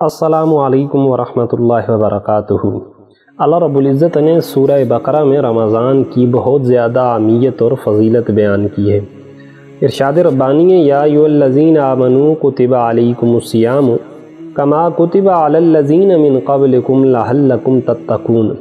السلام علیکم ورحمۃ اللہ وبرکاتہ۔ اللہ رب العزت نے سورہ بقرہ میں رمضان کی بہت زیادہ اہمیت اور فضیلت بیان کی ہے۔ ارشاد ربانی ہے، یا ایھا الذین آمنوا کتب علیکم الصیام کما کتب علی الذین من قبلکم لعلکم تتقون،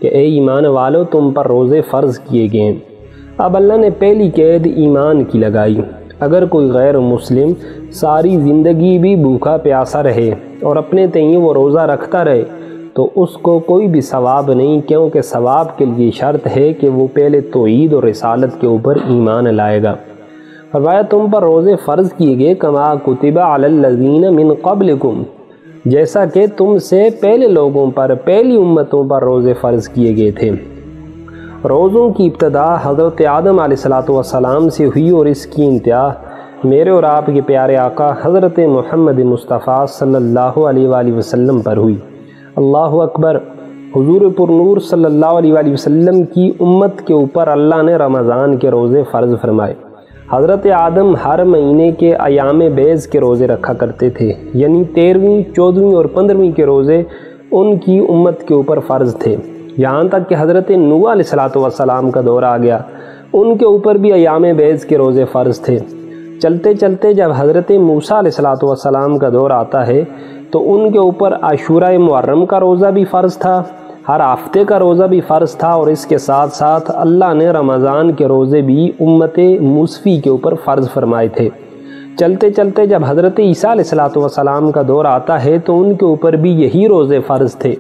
کہ اے ایمان والو تم پر روزے فرض کیے گئے ہیں۔ اب اللہ نے پہلی قید ایمان کی لگائی۔ اگر کوئی غیر مسلم ساری زندگی بھی بھوکا پیاسا رہے اور اپنے تئیں وہ روزہ رکھتا رہے تو اس کو کوئی بھی ثواب نہیں، کیونکہ ثواب کے لیے شرط ہے کہ وہ پہلے توحید اور رسالت کے اوپر ایمان لائے گا۔ فرمایا تم پر روزے فرض کیے گئے کما کتب علی الذین من قبلکم، جیسا کہ تم سے پہلے لوگوں پر، پہلی امتوں پر روزے فرض کیے گئے تھے۔ روزوں کی ابتدا حضرت آدم علیہ السلام سے ہوئی اور اس کی انتہا میرے اور آپ کے پیارے آقا حضرت محمد مصطفیٰ صلی اللہ علیہ وآلہ وسلم پر ہوئی۔ اللہ اکبر۔ حضور پر نور صلی اللہ علیہ وآلہ وسلم کی امت کے اوپر اللہ نے رمضان کے روزے فرض فرمائے۔ حضرت آدم ہر مہینے کے ایام بیض کے روزے رکھا کرتے تھے، یعنی 13ویں، 14ویں اور 15ویں کے روزے ان کی امت کے اوپر فرض تھے، یہاں تک کہ حضرت نوح علیہ السلام کا دور آ گیا، ان کے اوپر بھی ایام بیض کے روزے فرض تھے۔ چلتے چلتے جب حضرت موسیٰ علیہ السلام کا دور آتا ہے تو ان کے اوپر عاشورہ محرم کا روزہ بھی فرض تھا، ہر ہفتے کا روزہ بھی فرض تھا، اور اس کے ساتھ ساتھ اللہ نے رمضان کے روزے بھی امت موسوی کے اوپر فرض فرمائے تھے۔ چلتے چلتے جب حضرت عیسیٰ علیہ السلام کا دور آتا ہے تو ان کے اوپر بھی یہی روزے فرض تھے،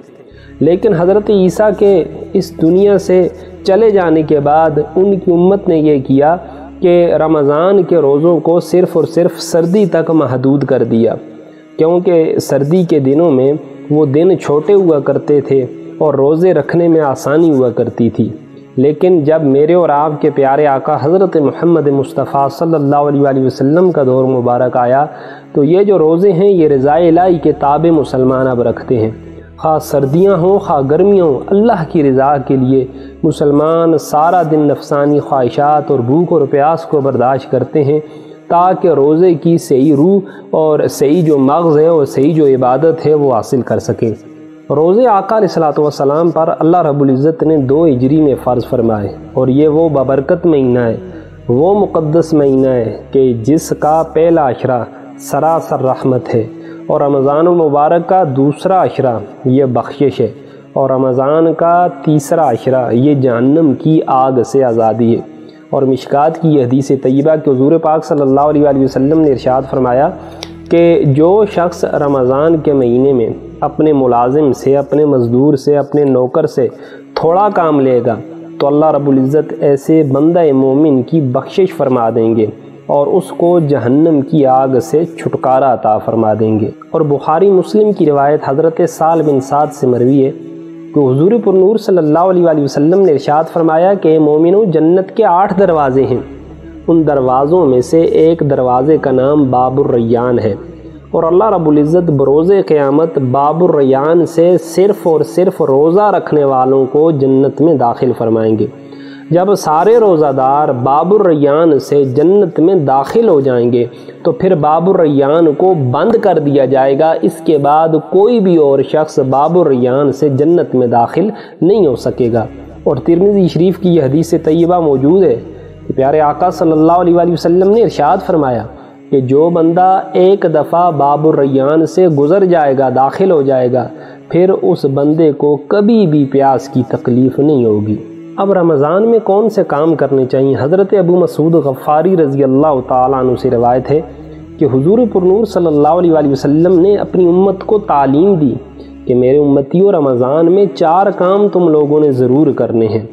لیکن حضرت عیسیٰ کے اس دنیا سے چلے جانے کے بعد ان کی امت نے یہ کیا کہ رمضان کے روزوں کو صرف اور صرف سردی تک محدود کر دیا، کیونکہ سردی کے دنوں میں وہ دن چھوٹے ہوا کرتے تھے اور روزے رکھنے میں آسانی ہوا کرتی تھی۔ لیکن جب میرے اور آپ کے پیارے آقا حضرت محمد مصطفیٰ صلی اللہ علیہ وآلہ وسلم کا دور مبارک آیا تو یہ جو روزے ہیں یہ رضا الہی کے تابع مسلمان اب رکھتے ہیں، خواہ سردیاں ہوں خواہ گرمیاں ہوں، اللہ کی رضا کے لیے مسلمان سارا دن نفسانی خواہشات اور بھوک اور پیاس کو برداشت کرتے ہیں تاکہ روزے کی صحیح روح اور صحیح جو مغز ہے اور صحیح جو عبادت ہے وہ حاصل کر سکیں۔ روزے آقا علیہ السلام پر اللہ رب العزت نے 2 ہجری میں فرض فرمائے، اور یہ وہ بابرکت مہینہ ہے، وہ مقدس مہینہ ہے کہ جس کا پہلا عشرہ سراسر رحمت ہے، اور رمضان المبارک کا دوسرا عشرہ یہ بخشش ہے، اور رمضان کا تیسرا عشرہ یہ جہنم کی آگ سے آزادی ہے۔ اور مشکات کی یہ حدیث طیبہ کہ حضور پاک صلی اللہ علیہ وآلہ وسلم نے ارشاد فرمایا کہ جو شخص رمضان کے مہینے میں اپنے ملازم سے، اپنے مزدور سے، اپنے نوکر سے تھوڑا کام لے گا تو اللہ رب العزت ایسے بندہ مومن کی بخشش فرما دیں گے اور اس کو جہنم کی آگ سے چھٹکارا عطا فرما دیں گے۔ اور بخاری مسلم کی روایت حضرت سال بن سعد سے مروی ہے کہ حضور پر نور صلی اللہ علیہ وآلہ وسلم نے ارشاد فرمایا کہ مومنو، جنت کے 8 دروازے ہیں، ان دروازوں میں سے ایک دروازے کا نام باب الریان ہے، اور اللہ رب العزت بروز قیامت باب الریان سے صرف اور صرف روزہ رکھنے والوں کو جنت میں داخل فرمائیں گے۔ جب سارے روزہ دار باب الریان سے جنت میں داخل ہو جائیں گے تو پھر باب الریان کو بند کر دیا جائے گا، اس کے بعد کوئی بھی اور شخص باب الریان سے جنت میں داخل نہیں ہو سکے گا۔ اور ترمذی شریف کی یہ حدیث طیبہ موجود ہے کہ پیارے آقا صلی اللہ علیہ وآلہ وسلم نے ارشاد فرمایا کہ جو بندہ ایک دفعہ باب الریان سے گزر جائے گا، داخل ہو جائے گا، پھر اس بندے کو کبھی بھی پیاس کی تکلیف نہیں ہوگی۔ اب رمضان میں کون سے کام کرنے چاہیے؟ حضرت ابو مسعود غفاری رضی اللہ تعالیٰ عنہ سے روایت ہے کہ حضور پر نور صلی اللہ علیہ وآلہ وسلم نے اپنی امت کو تعلیم دی کہ میرے امتیوں رمضان میں 4 کام تم لوگوں نے ضرور کرنے ہیں۔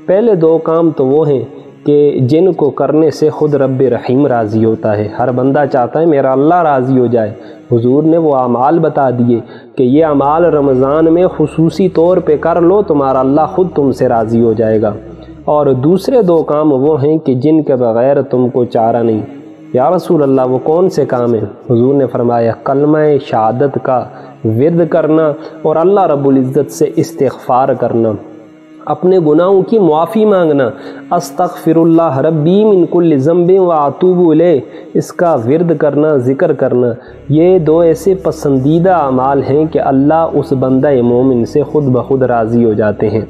پہلے 2 کام تو وہ ہیں کہ جن کو کرنے سے خود رب رحیم راضی ہوتا ہے، ہر بندہ چاہتا ہے میرا اللہ راضی ہو جائے۔ حضور نے وہ اعمال بتا دیے کہ یہ اعمال رمضان میں خصوصی طور پہ کر لو، تمہارا اللہ خود تم سے راضی ہو جائے گا۔ اور دوسرے 2 کام وہ ہیں کہ جن کے بغیر تم کو چارہ نہیں۔ یا رسول اللہ وہ کون سے کام ہیں؟ حضور نے فرمایا کلمہ شہادت کا ورد کرنا اور اللہ رب العزت سے استغفار کرنا۔ اپنے گناہوں کی معافی مانگنا، استغفر اللہ ربی من کل ذنب واتوب الیہ، اس کا ورد کرنا، ذکر کرنا، یہ دو ایسے پسندیدہ اعمال ہیں کہ اللہ اس بندہ مومن سے خود بخود راضی ہو جاتے ہیں۔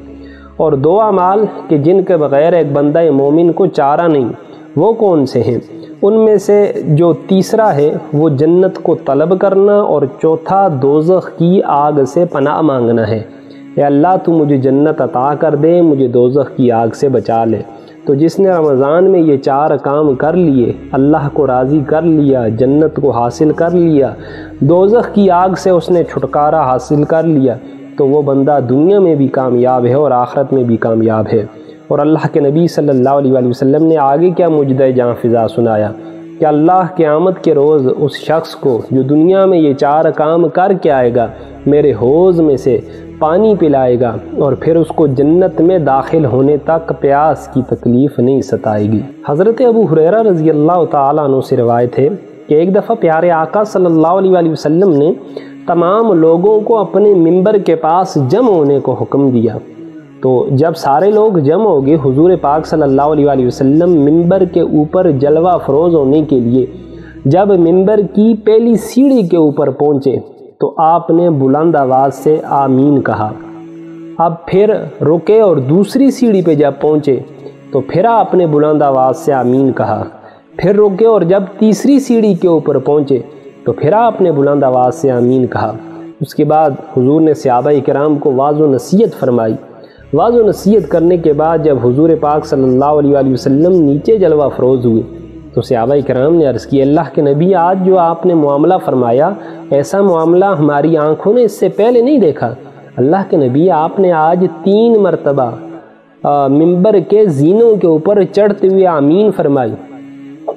اور دو اعمال کہ جن کے بغیر ایک بندہ مومن کو چارہ نہیں، وہ کون سے ہیں؟ ان میں سے جو تیسرا ہے وہ جنت کو طلب کرنا، اور چوتھا دوزخ کی آگ سے پناہ مانگنا ہے۔ اے اللہ تو مجھے جنت عطا کر دے، مجھے دوزخ کی آگ سے بچا لے۔ تو جس نے رمضان میں یہ چار کام کر لیے، اللہ کو راضی کر لیا، جنت کو حاصل کر لیا، دوزخ کی آگ سے اس نے چھٹکارا حاصل کر لیا، تو وہ بندہ دنیا میں بھی کامیاب ہے اور آخرت میں بھی کامیاب ہے۔ اور اللہ کے نبی صلی اللہ علیہ وآلہ وسلم نے آگے کیا معجزہ جاں فضا سنایا کہ اللہ قیامت کے روز اس شخص کو جو دنیا میں یہ چار کام کر کے آئے گا، میرے حوض میں سے پانی پلائے گا، اور پھر اس کو جنت میں داخل ہونے تک پیاس کی تکلیف نہیں ستائے گی۔ حضرت ابو ہریرہ رضی اللہ تعالیٰ عنہ سے روایت ہے کہ ایک دفعہ پیارے آقا صلی اللہ علیہ وآلہ وسلم نے تمام لوگوں کو اپنے منبر کے پاس جمع ہونے کو حکم دیا۔ تو جب سارے لوگ جمع ہو گئے، حضور پاک صلی اللہ علیہ وآلہ وسلم منبر کے اوپر جلوہ افروز ہونے کے لیے جب منبر کی پہلی سیڑھی کے اوپر پہنچے تو آپ نے بلند آواز سے آمین کہا۔ اب پھر رکے اور دوسری سیڑھی پہ جب پہنچے تو پھر آپ نے بلند آواز سے آمین کہا، پھر رکے اور جب تیسری سیڑھی کے اوپر پہنچے تو پھر آپ نے بلند آواز سے آمین کہا۔ اس کے بعد حضور نے صحابہ کرام کو واعظ و نصیحت فرمائی۔ واعظ و نصیحت کرنے کے بعد جب حضور پاک صلی اللہ علیہ وآلہ وسلم نیچے جلوہ افروز ہوئے تو صحابہ کرام نے عرض کی، اللہ کے نبی آج جو آپ نے معاملہ فرمایا، ایسا معاملہ ہماری آنکھوں نے اس سے پہلے نہیں دیکھا۔ اللہ کے نبی آپ نے آج 3 مرتبہ منبر کے زینوں کے اوپر چڑھتے ہوئے آمین فرمائی،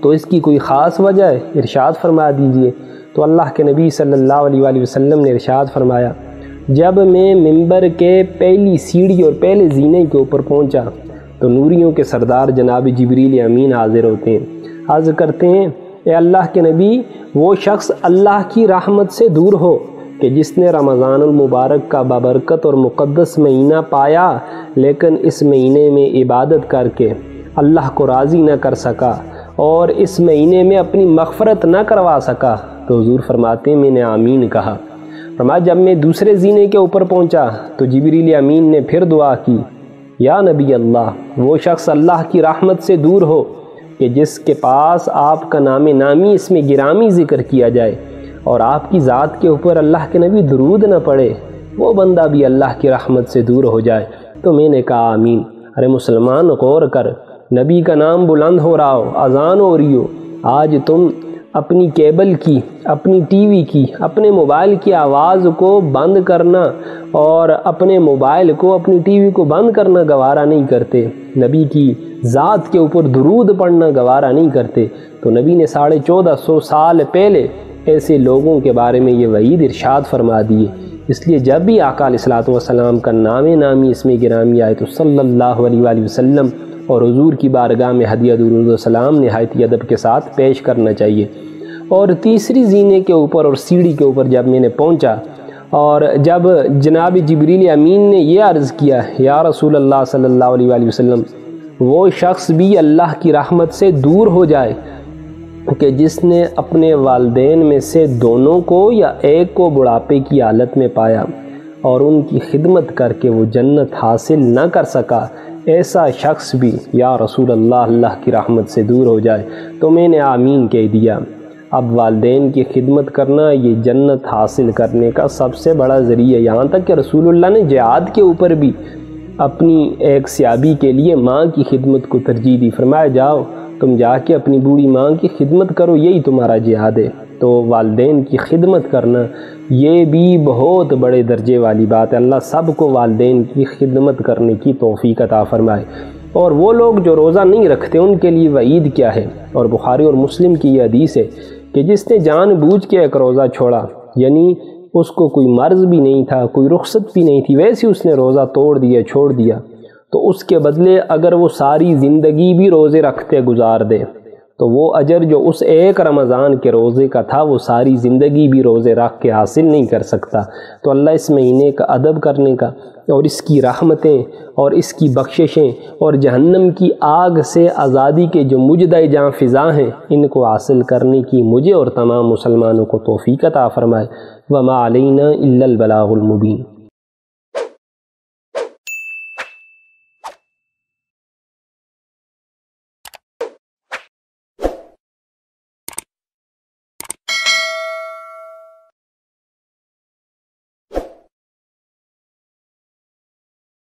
تو اس کی کوئی خاص وجہ ہے؟ ارشاد فرما دیجئے۔ تو اللہ کے نبی صلی اللہ علیہ وآلہ وسلم نے ارشاد فرمایا، جب میں منبر کے پہلی سیڑھی اور پہلے زینے کے اوپر پہنچا تو نوریوں کے سردار جناب جبریل امین حاضر ہوتے ہیں، عرض کرتے ہیں، اے اللہ کے نبی، وہ شخص اللہ کی رحمت سے دور ہو کہ جس نے رمضان المبارک کا بابرکت اور مقدس مہینہ پایا لیکن اس مہینے میں عبادت کر کے اللہ کو راضی نہ کر سکا اور اس مہینے میں اپنی مغفرت نہ کروا سکا۔ تو حضور فرماتے ہیں میں نے آمین کہا۔ فرمایا جب میں دوسرے زینے کے اوپر پہنچا تو جبریل امین نے پھر دعا کی، یا نبی اللہ، وہ شخص اللہ کی رحمت سے دور ہو کہ جس کے پاس آپ کا نام نامی اس میں گرامی ذکر کیا جائے اور آپ کی ذات کے اوپر اللہ کے نبی درود نہ پڑے، وہ بندہ بھی اللہ کی رحمت سے دور ہو جائے۔ تو میں نے کہا آمین۔ ارے مسلمان غور کر، نبی کا نام بلند ہو رہا ہو، اذان ہو رہی ہو، آج تم اپنی کیبل کی، اپنی ٹی وی کی، اپنے موبائل کی آواز کو بند کرنا اور اپنے موبائل کو، اپنی ٹی وی کو بند کرنا گوارا نہیں کرتے، نبی کی ذات کے اوپر درود پڑھنا گوارا نہیں کرتے۔ تو نبی نے 1450 سال پہلے ایسے لوگوں کے بارے میں یہ وعید ارشاد فرما دیے۔ اس لیے جب بھی آقا علیہ الصلوۃ والسلام کا نام نامی اس میں گرامی آئے تو صلی اللہ علیہ وآلہ وسلم اور حضور کی بارگاہ میں ہدیہ درود و سلام نہایت ادب کے ساتھ پیش کرنا چاہیے۔ اور تیسری زینے کے اوپر اور سیڑھی کے اوپر جب میں نے پہنچا اور جب جناب جبریل امین نے یہ عرض کیا، یا رسول اللہ صلی اللہ علیہ وآلہ وسلم، وہ شخص بھی اللہ کی رحمت سے دور ہو جائے کہ جس نے اپنے والدین میں سے دونوں کو یا ایک کو بڑھاپے کی حالت میں پایا اور ان کی خدمت کر کے وہ جنت حاصل نہ کر سکا، ایسا شخص بھی یا رسول اللہ اللہ کی رحمت سے دور ہو جائے۔ تو میں نے آمین کہہ دیا۔ اب والدین کی خدمت کرنا یہ جنت حاصل کرنے کا سب سے بڑا ذریعہ، یہاں تک کہ رسول اللہ نے جہاد کے اوپر بھی اپنی ایک صحابی کے لیے ماں کی خدمت کو ترجیح دی، فرمایا جاؤ تم جا کے اپنی بوڑھی ماں کی خدمت کرو، یہی تمہارا جہاد ہے۔ تو والدین کی خدمت کرنا یہ بھی بہت بڑے درجے والی بات ہے۔ اللہ سب کو والدین کی خدمت کرنے کی توفیق عطا فرمائے۔ اور وہ لوگ جو روزہ نہیں رکھتے ان کے لیے وعید کیا ہے، اور بخاری اور مسلم کی یہ حدیث ہے کہ جس نے جان بوجھ کے ایک روزہ چھوڑا، یعنی اس کو کوئی مرض بھی نہیں تھا، کوئی رخصت بھی نہیں تھی، ویسے اس نے روزہ توڑ دیا، چھوڑ دیا، تو اس کے بدلے اگر وہ ساری زندگی بھی روزے رکھتے گزار دے تو وہ اجر جو اس ایک رمضان کے روزے کا تھا وہ ساری زندگی بھی روزے رکھ کے حاصل نہیں کر سکتا۔ تو اللہ اس مہینے کا ادب کرنے کا اور اس کی رحمتیں اور اس کی بخششیں اور جہنم کی آگ سے آزادی کے جو مجدہ جاں فضا ہیں ان کو حاصل کرنے کی مجھے اور تمام مسلمانوں کو توفیق عطا فرمائے۔ وما علینا الا البلاغ المبین۔